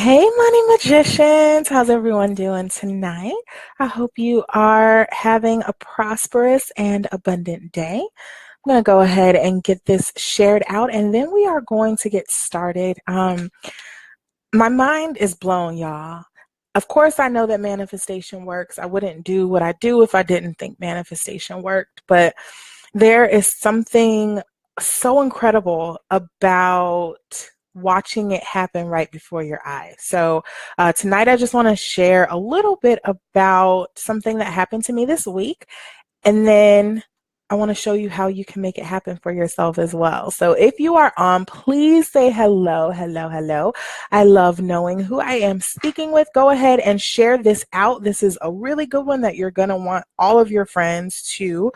Hey, money magicians. How's everyone doing tonight? I hope you are having a prosperous and abundant day. I'm going to go ahead and get this shared out, and then we are going to get started. My mind is blown, y'all. Of course, I know that manifestation works. I wouldn't do what I do if I didn't think manifestation worked, but there is something so incredible about watching it happen right before your eyes. So tonight, I just want to share a little bit about something that happened to me this week, and then I want to show you how you can make it happen for yourself as well. So if you are on, please say hello, hello, hello. I love knowing who I am speaking with. Go ahead and share this out. This is a really good one that you're going to want all of your friends to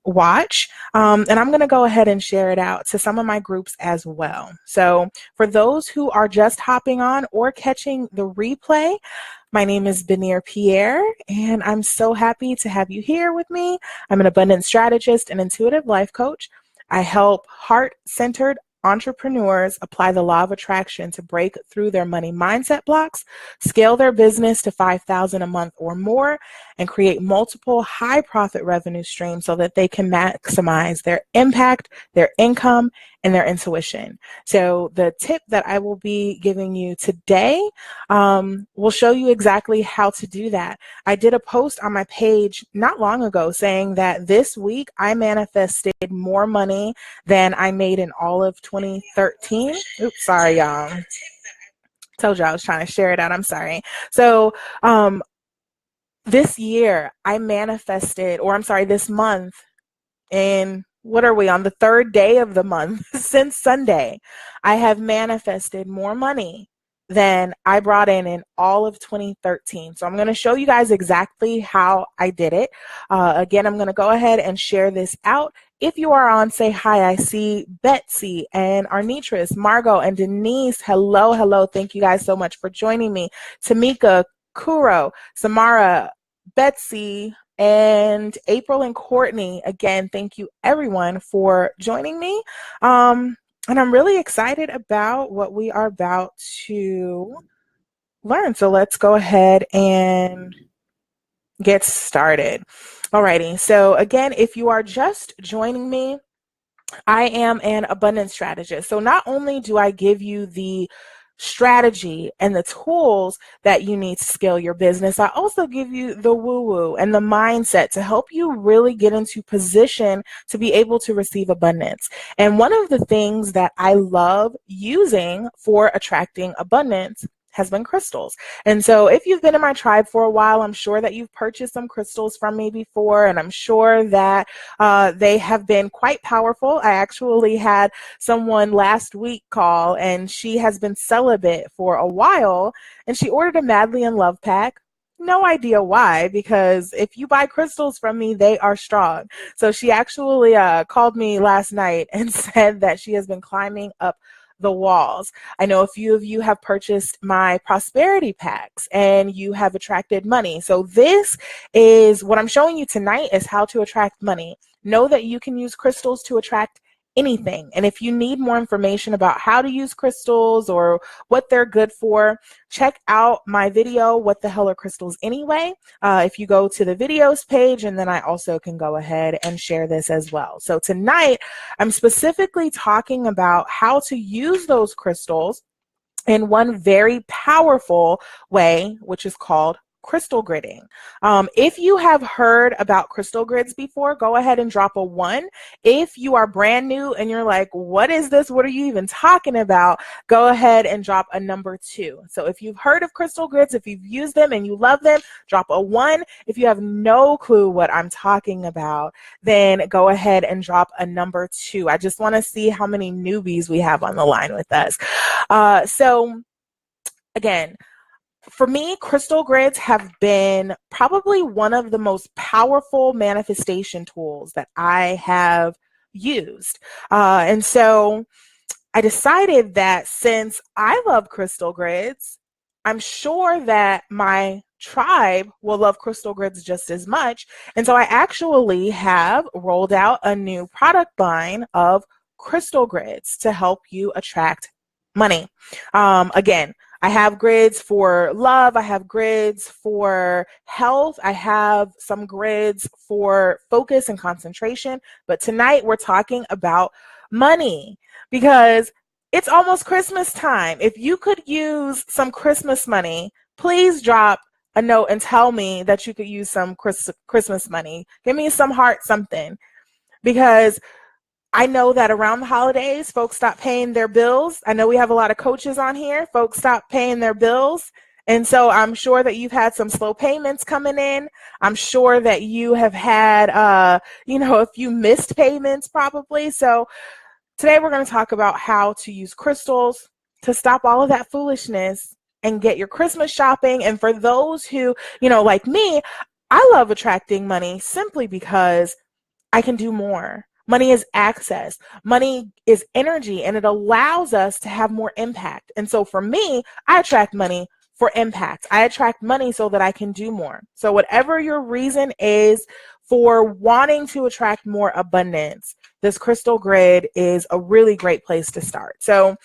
watch. And I'm going to go ahead and share it out to some of my groups as well. So for those who are just hopping on or catching the replay, my name is Benir Pierre, and I'm so happy to have you here with me. I'm an abundance strategist and intuitive life coach. I help heart-centered entrepreneurs apply the law of attraction to break through their money mindset blocks, scale their business to $5,000 a month or more, and create multiple high profit revenue streams so that they can maximize their impact, their income, and their intuition. So the tip that I will be giving you today will show you exactly how to do that. I did a post on my page not long ago saying that this week I manifested more money than I made in all of 2013. Oops, sorry, y'all. Told you I was trying to share it out. I'm sorry. So this year I manifested, or I'm sorry, this month, and what are we on the third day of the month since Sunday, I have manifested more money than I brought in all of 2013. So I'm going to show you guys exactly how I did it. Again, I'm going to go ahead and share this out. If you are on, say hi. I see Betsy and Arnitris, Margot, and Denise. Hello, hello. Thank you guys so much for joining me. Tamika, Kuro, Samara, Betsy, and April and Courtney. Again, thank you everyone for joining me. And I'm really excited about what we are about to learn. So let's go ahead and get started. Alrighty. So again, if you are just joining me, I am an abundance strategist. So not only do I give you the strategy and the tools that you need to scale your business, I also give you the woo-woo and the mindset to help you really get into position to be able to receive abundance. And one of the things that I love using for attracting abundance has been crystals. And so if you've been in my tribe for a while, I'm sure that you've purchased some crystals from me before, and I'm sure that they have been quite powerful. I actually had someone last week call, and she has been celibate for a while, and she ordered a Madly in Love pack. No idea why, because if you buy crystals from me, they are strong. So she actually called me last night and said that she has been climbing up the walls. I know a few of you have purchased my prosperity packs and you have attracted money. So this is what I'm showing you tonight, is how to attract money. Know that you can use crystals to attract anything. And if you need more information about how to use crystals or what they're good for, check out my video, What the Hell Are Crystals Anyway? If you go to the videos page, and then I also can go ahead and share this as well. So tonight, I'm specifically talking about how to use those crystals in one very powerful way, which is called crystal gridding. If you have heard about crystal grids before, go ahead and drop a 1. If you are brand new and you're like, what is this? What are you even talking about? Go ahead and drop a number 2. So if you've heard of crystal grids, if you've used them and you love them, drop a 1. If you have no clue what I'm talking about, then go ahead and drop a number 2. I just want to see how many newbies we have on the line with us. So again, for me, crystal grids have been probably one of the most powerful manifestation tools that I have used. And so I decided that since I love crystal grids, I'm sure that my tribe will love crystal grids just as much. And so I actually have rolled out a new product line of crystal grids to help you attract money. Again, I have grids for love. I have grids for health. I have some grids for focus and concentration. But tonight we're talking about money because it's almost Christmas time. If you could use some Christmas money, please drop a note and tell me that you could use some Christmas money. Give me some heart, something. Because I know that around the holidays, folks stop paying their bills. I know we have a lot of coaches on here. Folks stop paying their bills. And so I'm sure that you've had some slow payments coming in. I'm sure that you have had, a few missed payments probably. So today we're going to talk about how to use crystals to stop all of that foolishness and get your Christmas shopping. And for those who, like me, I love attracting money simply because I can do more. Money is access. Money is energy, and it allows us to have more impact. And so for me, I attract money for impact. I attract money so that I can do more. So whatever your reason is for wanting to attract more abundance, this crystal grid is a really great place to start. So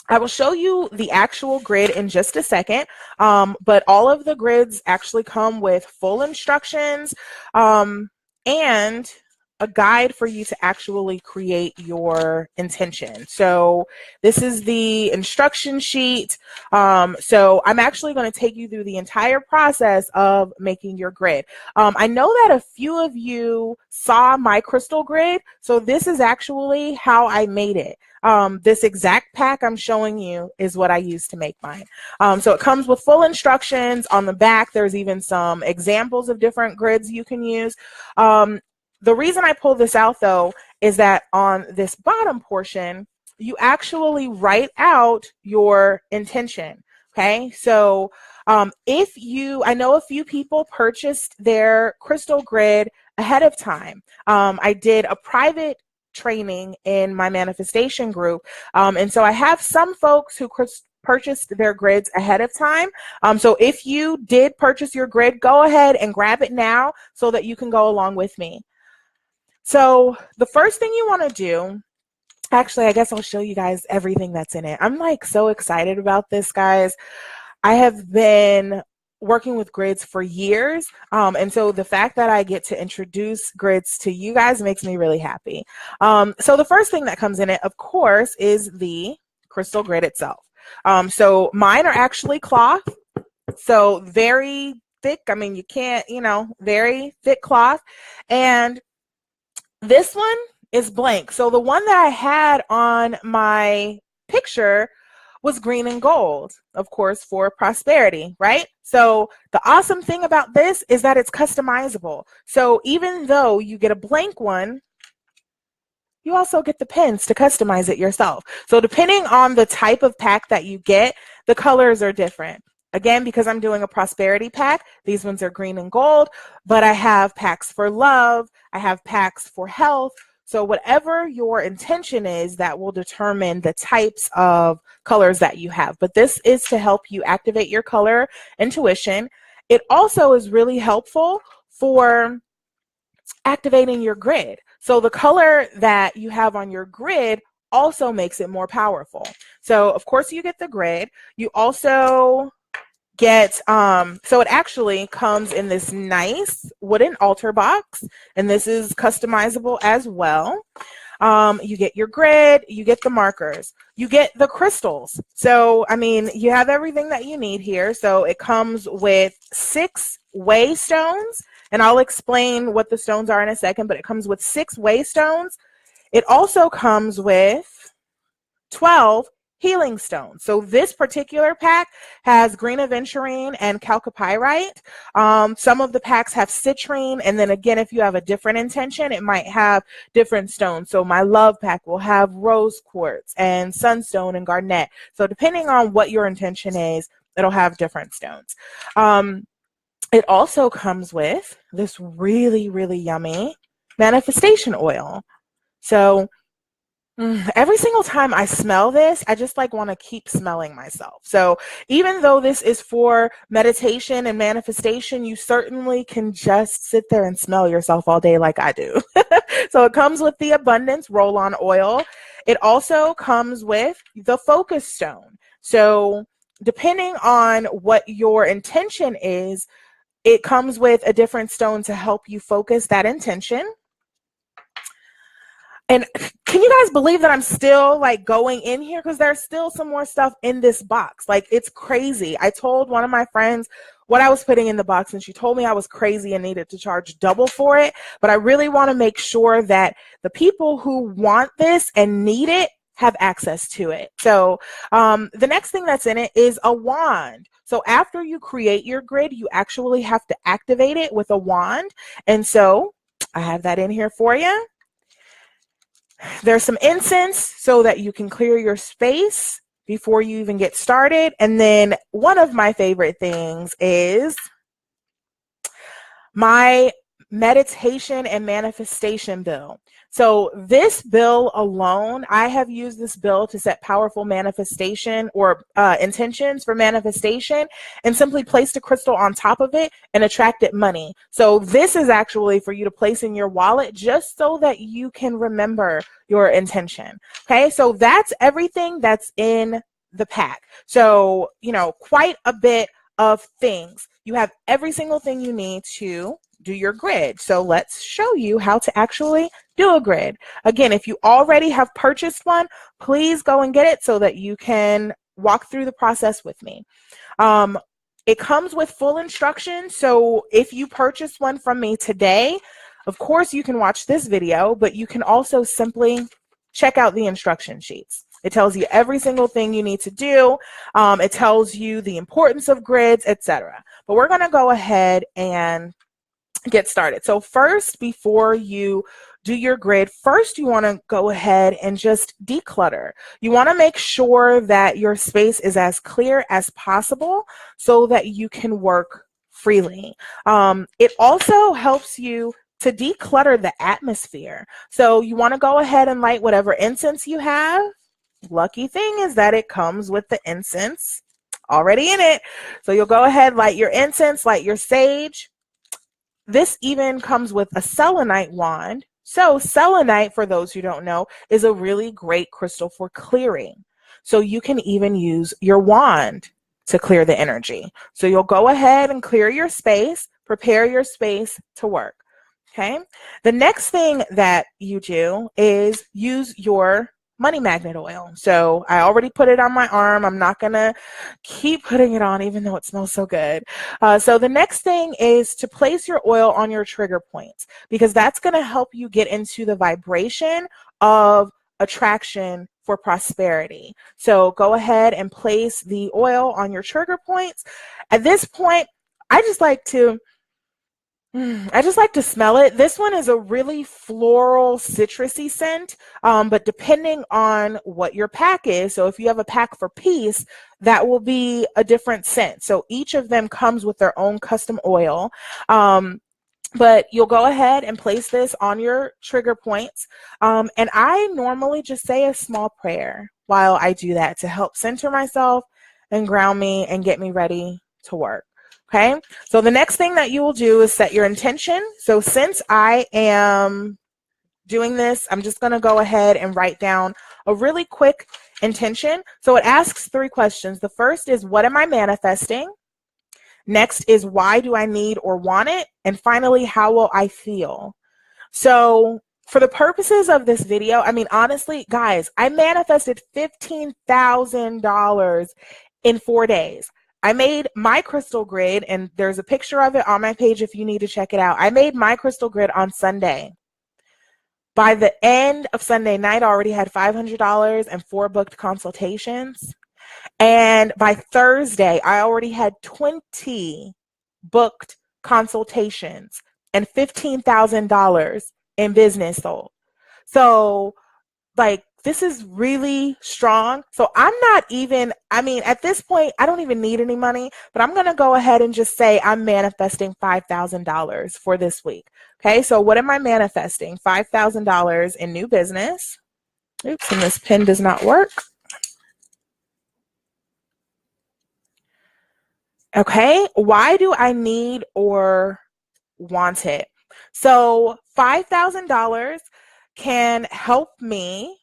I will show you the actual grid in just a second, but all of the grids actually come with full instructions and a guide for you to actually create your intention. So this is the instruction sheet. So I'm actually going to take you through the entire process of making your grid. I know that a few of you saw my crystal grid. So this is actually how I made it. This exact pack I'm showing you is what I used to make mine. So it comes with full instructions. On the back, there's even some examples of different grids you can use. The reason I pulled this out, though, is that on this bottom portion, you actually write out your intention, okay? So I know a few people purchased their crystal grid ahead of time. I did a private training in my manifestation group, and so I have some folks who purchased their grids ahead of time. So if you did purchase your grid, go ahead and grab it now so that you can go along with me. So the first thing you want to do, actually, I guess I'll show you guys everything that's in it. I'm like so excited about this, guys. I have been working with grids for years. And so the fact that I get to introduce grids to you guys makes me really happy. So the first thing that comes in it, of course, is the crystal grid itself. So mine are actually cloth. So very thick. I mean, you can't, very thick cloth. And this one is blank. So the one that I had on my picture was green and gold, of course, for prosperity, right? So the awesome thing about this is that it's customizable. So even though you get a blank one, you also get the pins to customize it yourself. So depending on the type of pack that you get, the colors are different. Again, because I'm doing a prosperity pack, these ones are green and gold, but I have packs for love, I have packs for health. So whatever your intention is, that will determine the types of colors that you have. But this is to help you activate your color intuition. It also is really helpful for activating your grid. So the color that you have on your grid also makes it more powerful. So of course you get the grid. You also get, so it actually comes in this nice wooden altar box, and this is customizable as well. You get your grid, you get the markers, you get the crystals. So, I mean, you have everything that you need here. So it comes with 6 way stones, and I'll explain what the stones are in a second, but it comes with 6 way stones. It also comes with 12 healing stones. So this particular pack has green aventurine and chalcopyrite. Some of the packs have citrine, and then again, if you have a different intention, it might have different stones. So my love pack will have rose quartz and sunstone and garnet. So depending on what your intention is, it'll have different stones. It also comes with this really, really yummy manifestation oil. So every single time I smell this, I just like want to keep smelling myself. So even though this is for meditation and manifestation, you certainly can just sit there and smell yourself all day like I do. So it comes with the Abundance Roll-On Oil. It also comes with the Focus Stone. So depending on what your intention is, it comes with a different stone to help you focus that intention. And can you guys believe that I'm still like going in here? Because there's still some more stuff in this box. Like, it's crazy. I told one of my friends what I was putting in the box, and she told me I was crazy and needed to charge double for it. But I really want to make sure that the people who want this and need it have access to it. So the next thing that's in it is a wand. So after you create your grid, you actually have to activate it with a wand. And so I have that in here for you. There's some incense so that you can clear your space before you even get started. And then one of my favorite things is my meditation and manifestation bill. So this bill alone, I have used this bill to set powerful manifestation or intentions for manifestation, and simply placed a crystal on top of it and attracted money. So this is actually for you to place in your wallet just so that you can remember your intention. Okay, so that's everything that's in the pack. So, you know, quite a bit of things. You have every single thing you need to do your grid. So let's show you how to actually do a grid. Again, if you already have purchased one, please go and get it so that you can walk through the process with me. It comes with full instructions. So if you purchase one from me today, of course you can watch this video, but you can also simply check out the instruction sheets. It tells you every single thing you need to do. It tells you the importance of grids, etc. But we're going to go ahead and get started. So first, before you do your grid, first you want to go ahead and just declutter. You want to make sure that your space is as clear as possible so that you can work freely. It also helps you to declutter the atmosphere. So you want to go ahead and light whatever incense you have. Lucky thing is that it comes with the incense already in it. So you'll go ahead, light your incense, light your sage. This even comes with a selenite wand. So selenite, for those who don't know, is a really great crystal for clearing. So you can even use your wand to clear the energy. So you'll go ahead and clear your space, prepare your space to work. Okay. The next thing that you do is use your money magnet oil. So I already put it on my arm. I'm not going to keep putting it on even though it smells so good. So the next thing is to place your oil on your trigger points, because that's going to help you get into the vibration of attraction for prosperity. So go ahead and place the oil on your trigger points. At this point, I just like to smell it. This one is a really floral, citrusy scent, but depending on what your pack is, so if you have a pack for peace, that will be a different scent. So each of them comes with their own custom oil. But you'll go ahead and place this on your trigger points. And I normally just say a small prayer while I do that to help center myself and ground me and get me ready to work. Okay, so the next thing that you will do is set your intention. So since I am doing this, I'm just going to go ahead and write down a really quick intention. So it asks 3 questions. The first is, what am I manifesting? Next is, why do I need or want it? And finally, how will I feel? So for the purposes of this video, I mean, honestly, guys, I manifested $15,000 in 4 days. I made my crystal grid, and there's a picture of it on my page if you need to check it out. I made my crystal grid on Sunday. By the end of Sunday night, I already had $500 and 4 booked consultations. And by Thursday, I already had 20 booked consultations and $15,000 in business sold. So, like, this is really strong. So I'm not even, I mean, at this point, I don't even need any money, but I'm going to go ahead and just say I'm manifesting $5,000 for this week. Okay, so what am I manifesting? $5,000 in new business. Oops, and this pen does not work. Okay, why do I need or want it? So $5,000 can help me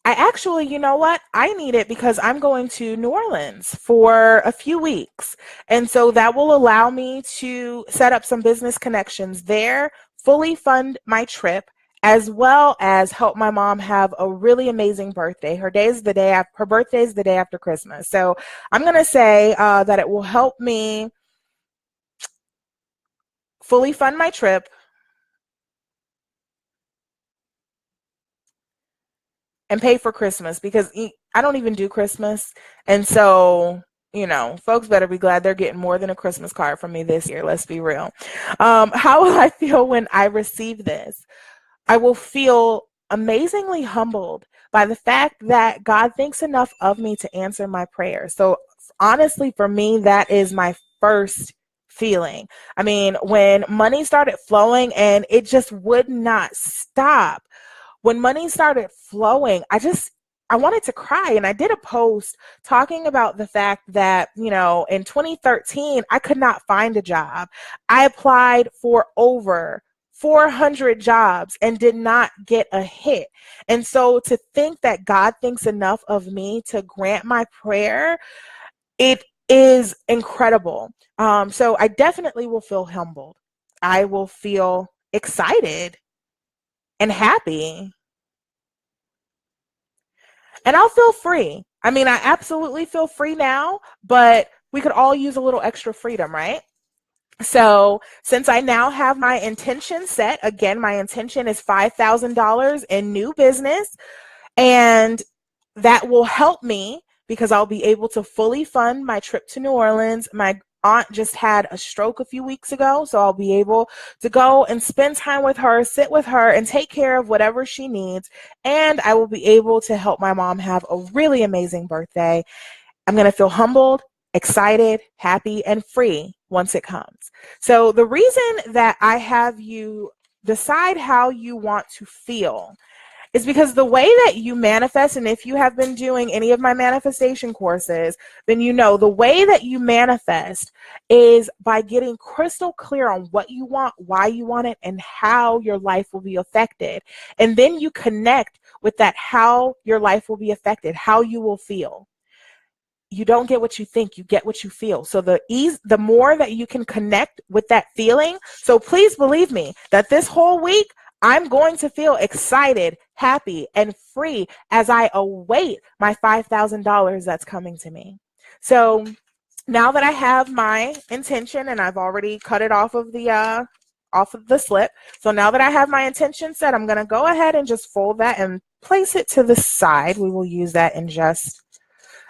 I actually, you know what? I need it because I'm going to New Orleans for a few weeks. And so that will allow me to set up some business connections there, fully fund my trip, as well as help my mom have a really amazing birthday. Her birthday is the day after Christmas. So I'm going to say that it will help me fully fund my trip and pay for Christmas because I don't even do Christmas. And so, folks better be glad they're getting more than a Christmas card from me this year. Let's be real. How will I feel when I receive this? I will feel amazingly humbled by the fact that God thinks enough of me to answer my prayers. So honestly, for me, that is my first feeling. I mean, when money started flowing and it just would not stop. When money started flowing, I wanted to cry. And I did a post talking about the fact that, in 2013, I could not find a job. I applied for over 400 jobs and did not get a hit. And so to think that God thinks enough of me to grant my prayer, it is incredible. So I definitely will feel humbled. I will feel excited and happy. And I'll feel free. I mean, I absolutely feel free now, but we could all use a little extra freedom, right? So since I now have my intention set, again, my intention is $5,000 in new business, and that will help me because I'll be able to fully fund my trip to New Orleans. My aunt just had a stroke a few weeks ago, so I'll be able to go and spend time with her, sit with her, and take care of whatever she needs. And I will be able to help my mom have a really amazing birthday. I'm going to feel humbled, excited, happy, and free once it comes. So the reason that I have you decide how you want to feel is because the way that you manifest, and if you have been doing any of my manifestation courses, then the way that you manifest is by getting crystal clear on what you want, why you want it, and how your life will be affected. And then you connect with that, how your life will be affected, how you will feel. You don't get what you think, you get what you feel. So the more that you can connect with that feeling. So please believe me that this whole week, I'm going to feel excited, happy, and free as I await my $5,000 that's coming to me. So now that I have my intention and I've already cut it off of the slip. So now that I have my intention set, I'm going to go ahead and just fold that and place it to the side. We will use that in just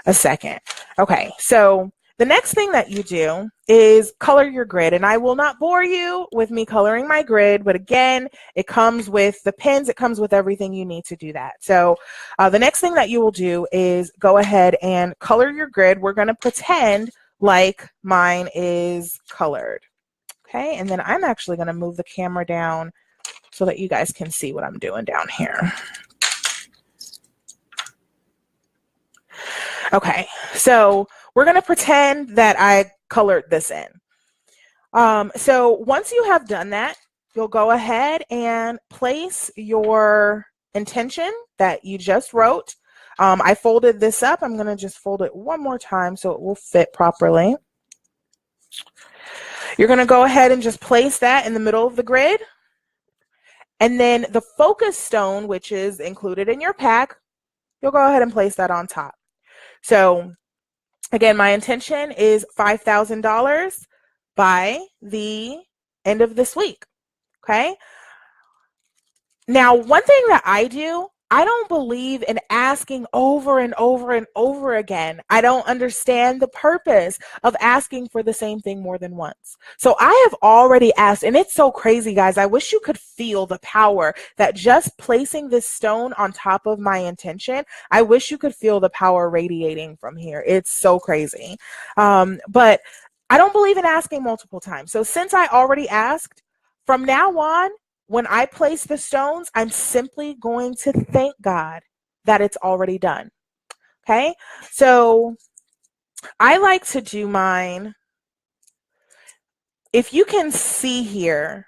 a second. Okay, so the next thing that you do is color your grid, and I will not bore you with me coloring my grid, but again, it comes with the pins, it comes with everything you need to do that. So the next thing that you will do is go ahead and color your grid. We're going to pretend like mine is colored. Okay, and then I'm actually going to move the camera down so that you guys can see what I'm doing down here. Okay, so we're going to pretend that I colored this in. So once you have done that, you'll go ahead and place your intention that you just wrote. I folded this up. I'm going to just fold it one more time so it will fit properly. You're going to go ahead and just place that in the middle of the grid. And then the focus stone, which is included in your pack, you'll go ahead and place that on top. So again, my intention is $5,000 by the end of this week. Okay. Now, one thing that I do, I don't believe in asking over and over and over again. I don't understand the purpose of asking for the same thing more than once. So I have already asked, and it's so crazy, guys. I wish you could feel the power that just placing this stone on top of my intention, I wish you could feel the power radiating from here. It's so crazy. But I don't believe in asking multiple times. So since I already asked, from now on, when I place the stones, I'm simply going to thank God that it's already done. Okay, so I like to do mine. If you can see here,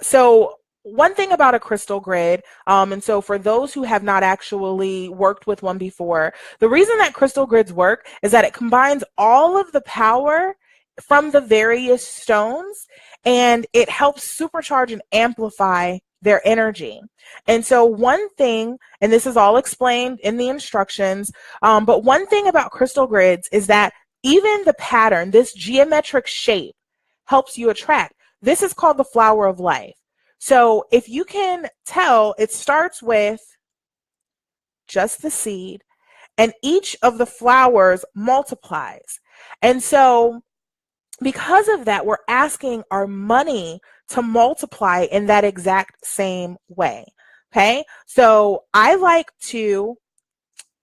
so one thing about a crystal grid, and so for those who have not actually worked with one before, the reason that crystal grids work is that it combines all of the power from the various stones, and it helps supercharge and amplify their energy. And so one thing, and this is all explained in the instructions, but one thing about crystal grids is that even the pattern, this geometric shape, helps you attract. This is called the flower of life. So if you can tell, it starts with just the seed, and each of the flowers multiplies. And so because of that, we're asking our money to multiply in that exact same way. Okay, so I like to,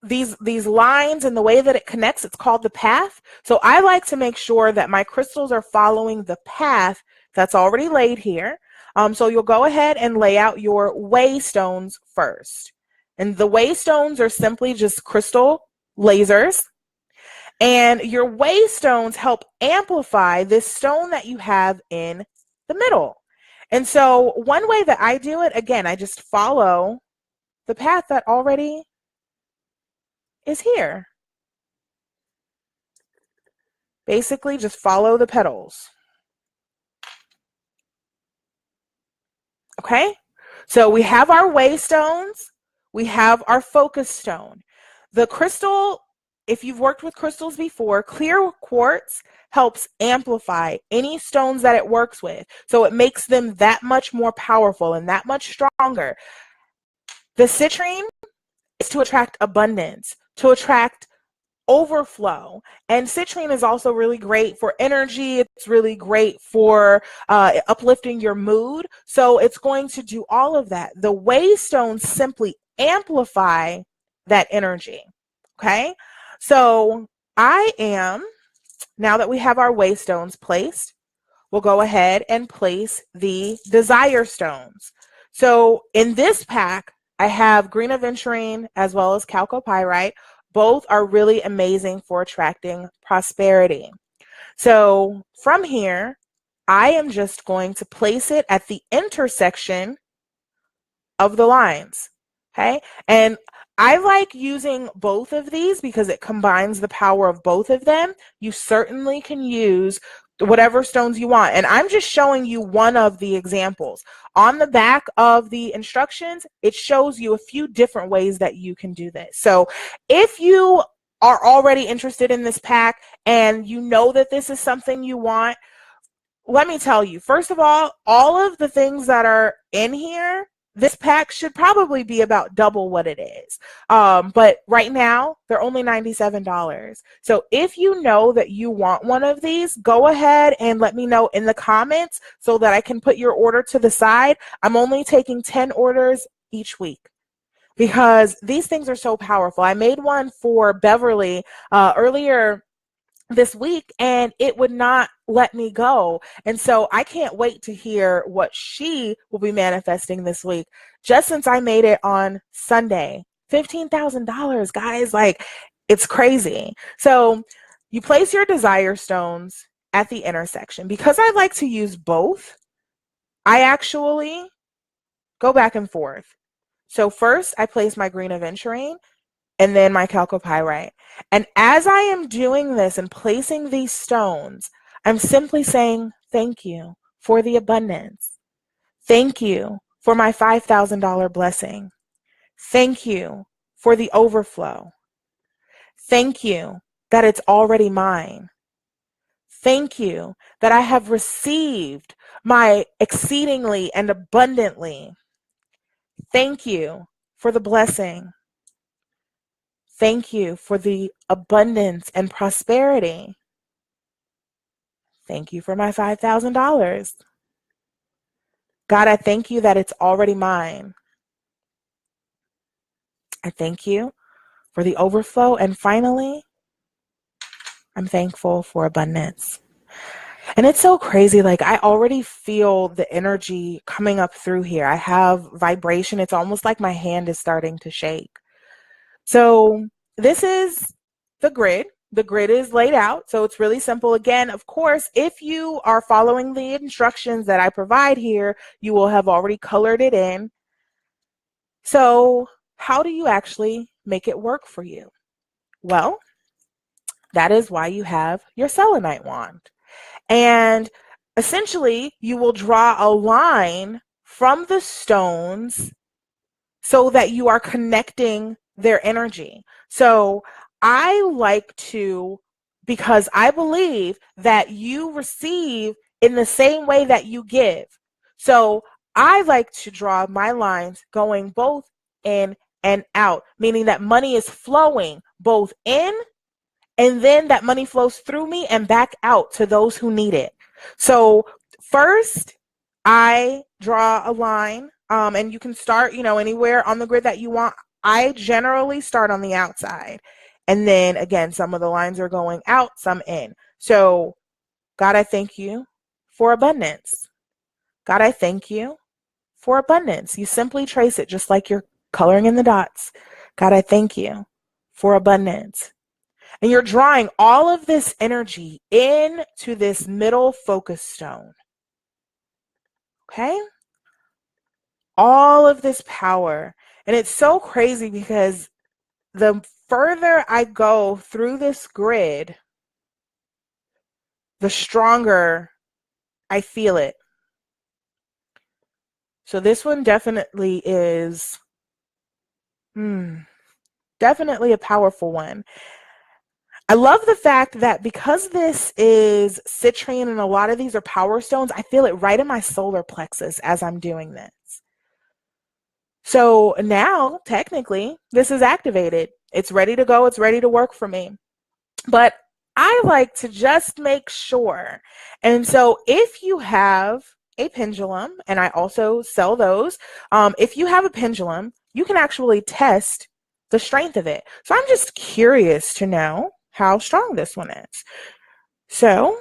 these lines and the way that it connects, it's called the path. So I like to make sure that my crystals are following the path that's already laid here. So you'll go ahead and lay out your waystones first. And the waystones are simply just crystal lasers. And your waystones help amplify this stone that you have in the middle. And so one way that I do it, again, I just follow the path that already is here. Basically, just follow the petals. Okay, so we have our waystones, we have our focus stone. The crystal, if you've worked with crystals before, clear quartz helps amplify any stones that it works with. So it makes them that much more powerful and that much stronger. The citrine is to attract abundance, to attract overflow. And citrine is also really great for energy. It's really great for uplifting your mood. So it's going to do all of that. The waystones simply amplify that energy. Okay, so I am, now that we have our waystones placed, we'll go ahead and place the desire stones. So in this pack, I have green aventurine as well as chalcopyrite. Both are really amazing for attracting prosperity. So from here, I am just going to place it at the intersection of the lines, okay? And I like using both of these because it combines the power of both of them. You certainly can use whatever stones you want. And I'm just showing you one of the examples. On the back of the instructions, it shows you a few different ways that you can do this. So if you are already interested in this pack and you know that this is something you want, let me tell you, first of all of the things that are in here, this pack should probably be about double what it is. But right now, they're only $97. So if you know that you want one of these, go ahead and let me know in the comments so that I can put your order to the side. I'm only taking 10 orders each week because these things are so powerful. I made one for Beverly earlier this week and it would not let me go. And so I can't wait to hear what she will be manifesting this week. Just since I made it on Sunday, $15,000, guys, like it's crazy. So you place your desire stones at the intersection. Because I like to use both, I actually go back and forth. So first I place my green aventurine and then my chalcopyrite. And as I am doing this and placing these stones, I'm simply saying, thank you for the abundance. Thank you for my $5,000 blessing. Thank you for the overflow. Thank you that it's already mine. Thank you that I have received my exceedingly and abundantly. Thank you for the blessing. Thank you for the abundance and prosperity. Thank you for my $5,000. God, I thank you that it's already mine. I thank you for the overflow. And finally, I'm thankful for abundance. And it's so crazy. Like I already feel the energy coming up through here. I have vibration. It's almost like my hand is starting to shake. So this is the grid the grid is laid out, so it's really simple. Again, of course, if you are following the instructions that I provide here, you will have already colored it in. So how do you actually make it work for you? Well, that is why you have your selenite wand. And essentially, you will draw a line from the stones so that you are connecting their energy. So I like to, because I believe that you receive in the same way that you give. So I like to draw my lines going both in and out, meaning that money is flowing both in, and then that money flows through me and back out to those who need it. So first, I draw a line, and you can start, anywhere on the grid that you want. I generally start on the outside. And then again, some of the lines are going out, some in. So God, I thank you for abundance. God, I thank you for abundance. You simply trace it just like you're coloring in the dots. God, I thank you for abundance. And you're drawing all of this energy into this middle focus stone. Okay? All of this power. And it's so crazy because the further I go through this grid, the stronger I feel it. So this one definitely is definitely a powerful one. I love the fact that because this is citrine and a lot of these are power stones, I feel it right in my solar plexus as I'm doing this. So now, technically, this is activated. It's ready to go. It's ready to work for me. But I like to just make sure. And so if you have a pendulum, and I also sell those, if you have a pendulum, you can actually test the strength of it. So I'm just curious to know how strong this one is. So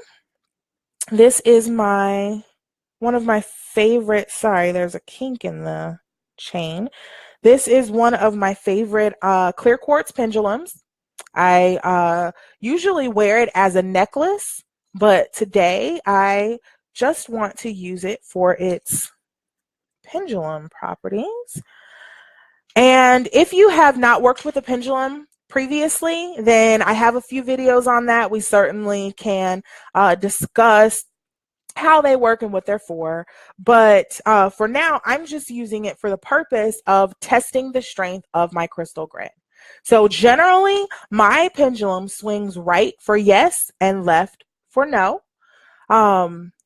this is one of my favorite, sorry, there's a kink in the chain. This is one of my favorite clear quartz pendulums. I usually wear it as a necklace, but today I just want to use it for its pendulum properties. And if you have not worked with a pendulum previously, then I have a few videos on that. We certainly can discuss how they work and what they're for. But for now, I'm just using it for the purpose of testing the strength of my crystal grid. So generally, my pendulum swings right for yes and left for no.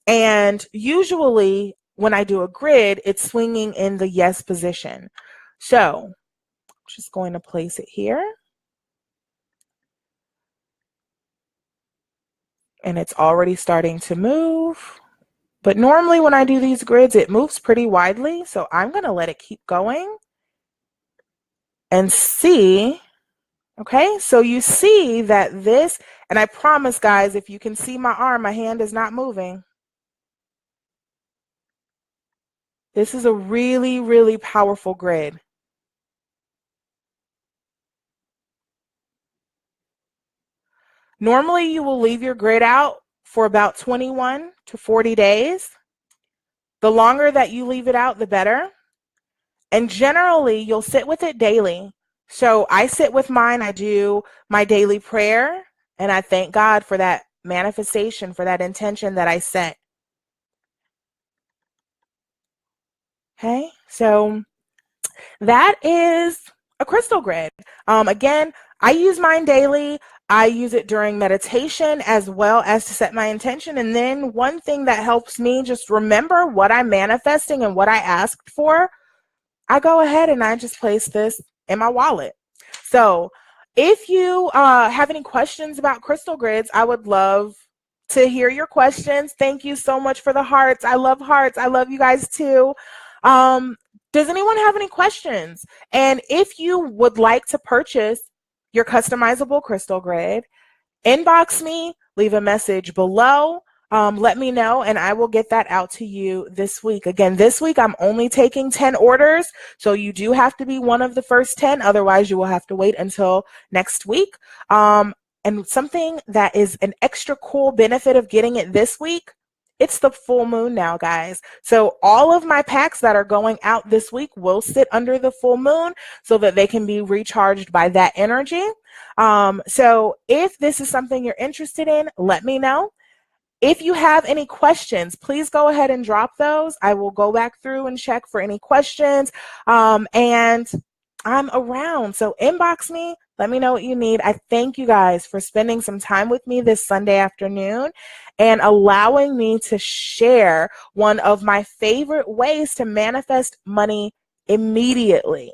And usually when I do a grid, it's swinging in the yes position. So I'm just going to place it here. And it's already starting to move. But normally when I do these grids, it moves pretty widely. So I'm going to let it keep going and see. Okay, so you see that this, and I promise guys, if you can see my arm, my hand is not moving. This is a really, really powerful grid. Normally you will leave your grid out for about 21 to 40 days. The longer that you leave it out, the better. And generally you'll sit with it daily. So I sit with mine, I do my daily prayer, and I thank God for that manifestation, for that intention that I set. Okay, so that is a crystal grid. Again, I use mine daily. I use it during meditation as well as to set my intention. And then one thing that helps me just remember what I'm manifesting and what I asked for, I go ahead and I just place this in my wallet. So if you have any questions about crystal grids, I would love to hear your questions. Thank you so much for the hearts. I love hearts. I love you guys too. Does anyone have any questions? And if you would like to purchase your customizable crystal grid, inbox me, leave a message below. Let me know and I will get that out to you this week. Again, this week I'm only taking 10 orders, so you do have to be one of the first 10. Otherwise, you will have to wait until next week. And And something that is an extra cool benefit of getting it this week, it's the full moon now, guys. So all of my packs that are going out this week will sit under the full moon so that they can be recharged by that energy. So if this is something you're interested in, let me know. If you have any questions, please go ahead and drop those. I will go back through and check for any questions. And I'm around. So inbox me. Let me know what you need. I thank you guys for spending some time with me this Sunday afternoon and allowing me to share one of my favorite ways to manifest money immediately.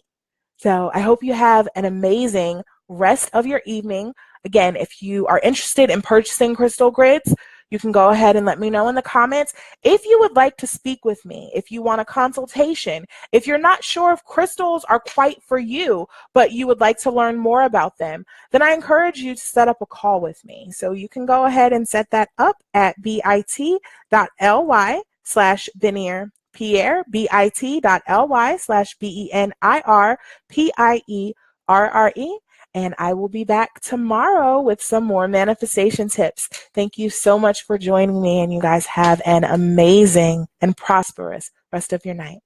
So I hope you have an amazing rest of your evening. Again, if you are interested in purchasing crystal grids, you can go ahead and let me know in the comments. If you would like to speak with me, if you want a consultation, if you're not sure if crystals are quite for you, but you would like to learn more about them, then I encourage you to set up a call with me. So you can go ahead and set that up at bit.ly/Benir Pierre, bit.ly/BENIRPIERRE. And I will be back tomorrow with some more manifestation tips. Thank you so much for joining me, and you guys have an amazing and prosperous rest of your night.